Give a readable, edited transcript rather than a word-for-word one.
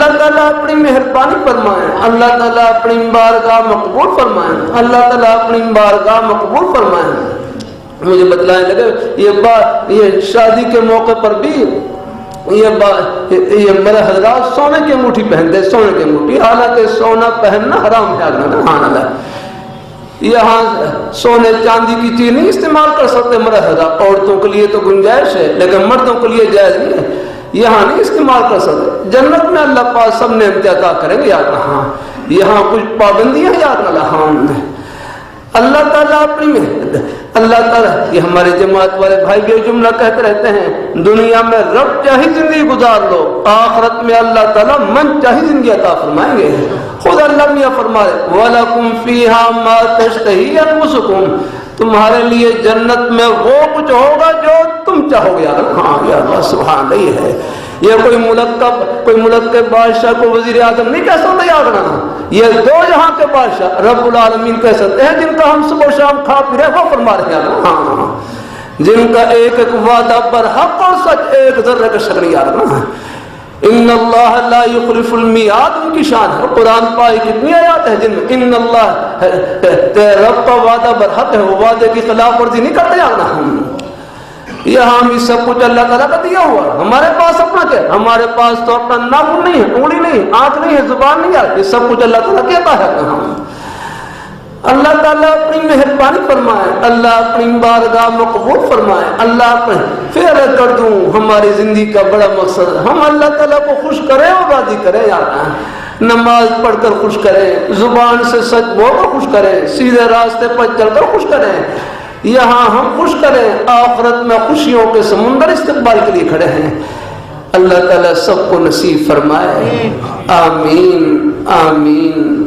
اللہ تعالیٰ اپنی مہربانی فرمائیں، اللہ تعالیٰ اپنی بارگاہ مقبول فرمائیں، اللہ تعالیٰ اپنی بارگاہ مقبول فرمائیں۔ مجھے بتلائیں لگے یہ شادی کے موقع پر بھی یہ میرے حضرات سونے کی انگوٹھی پہنتے، سونے کی انگوٹھی، حالانکہ سونا پہننا حرام ہے، سبحان اللہ۔ یہاں سونے چاندی کی چیز نہیں استعمال کر سکتے میرے حضرات، عورتوں کے لیے تو گنجائش ہے لیکن مردوں کے لیے جائز نہیں ہے، یہاں نہیں استعمال کر سکتے۔ جنت میں اللہ پاک سب نے عطا کریں گے، یاد رہا یہاں کچھ پابندیاں یاد نہ رہا۔ اللہ تعالیٰ اپنی اللہ تعالیٰ یہ ہمارے جماعت والے بھائی بھی جملہ کہتے رہتے ہیں، دنیا میں رب چاہی زندگی گزار لو، آخرت میں اللہ تعالیٰ من چاہی زندگی عطا فرمائیں گے۔ خود اللہ میاں فرمائے وَلَكُمْ فِيهَا مَا تَشْتَهِي أَنفُسُكُمْ، تمہارے لیے جنت میں وہ کچھ ہوگا جو تم چاہو گے۔ ہاں یا اللہ سبحان اللہ ہے۔ یہ کوئی ملک کے بادشاہ کو وزیر اعظم نہیں کہہ سکتے، یاد رکھنا یہ دو جہاں کے بادشاہ رب العالمین کہہ سکتے ہیں، جن کا ہم صبح و شام کھا پی رہے وہ فرما رہے ہیں، ہاں جن کا ایک ایک وعدہ برحق اور سچ، ایک ذرے کا شک نہیں، یاد رکھنا ان اللہ لا یخلف المیعاد، ان کی شان ہے۔ قرآن پاک کتنی آیات ہیں جن میں ان اللہ رب کا وعدہ برحق ہے، وہ وعدے کی خلاف ورزی نہیں کرتے، یاد رکھنا۔ یہاں بھی سب کچھ اللہ تعالیٰ کا دیا ہوا، ہمارے پاس اپنا کیا؟ ہمارے پاس تو اپنا ناخن نہیں ہے، انگلی نہیں ہے، آنکھ نہیں ہے، زبان نہیں ہے، یہ سب کچھ اللہ تعالیٰ کی عطا ہے۔ اللہ تعالیٰ اپنی مہربانی فرمائے، اللہ اپنی بارگاہ مقبول فرمائے، اللہ پھر کر دوں ہماری زندگی کا بڑا مقصد ہم اللہ تعالیٰ کو خوش کریں اور راضی کریں، یاد نماز پڑھ کر خوش کریں، زبان سے سچ بول کر خوش کریں، سیدھے راستے پر چل کر خوش کریں، یہاں ہم خوش کریں، آخرت میں خوشیوں کے سمندر استقبال کے لیے کھڑے ہیں۔ اللہ تعالیٰ سب کو نصیب فرمائے، آمین آمین۔